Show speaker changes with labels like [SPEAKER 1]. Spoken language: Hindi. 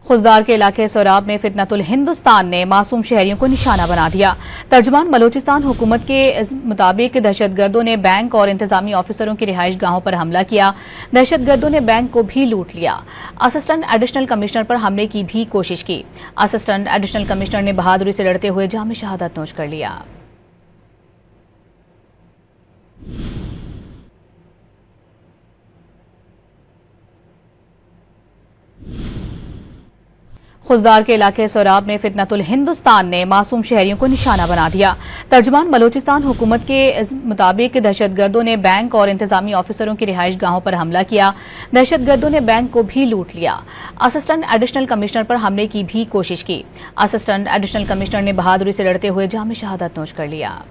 [SPEAKER 1] खुजदार के इलाके सोराब में फितनतुल हिंदुस्तान ने मासूम शहरियों को निशाना बना दिया। तर्जुमान बलूचिस्तान हुकूमत के मुताबिक दहशतगर्दों ने बैंक और इंतजामी ऑफिसरों की रिहाइश गाहों पर हमला किया। दहशतगर्दों ने बैंक को भी लूट लिया। असिस्टेंट एडिशनल कमिश्नर पर हमले की भी कोशिश की। असिस्टेंट एडिशनल कमिश्नर ने बहादुरी से लड़ते हुए जाम शहादत नोश कर लिया। खुजदार के इलाके सोराब में फितनतुल हिंदुस्तान ने मासूम शहरियों को निशाना बना दिया। तर्जुमान बलूचिस्तान हुकूमत के मुताबिक दहशतगर्दों ने बैंक और इंतजामी ऑफिसरों की रिहाइश गाहों पर हमला किया। दहशतगर्दों ने बैंक को भी लूट लिया। असिस्टेंट एडिशनल कमिश्नर पर हमले की भी कोशिश की। असिस्टेंट एडिशनल कमिश्नर ने बहादुरी से लड़ते हुए जाम शहादत नोश कर लिया।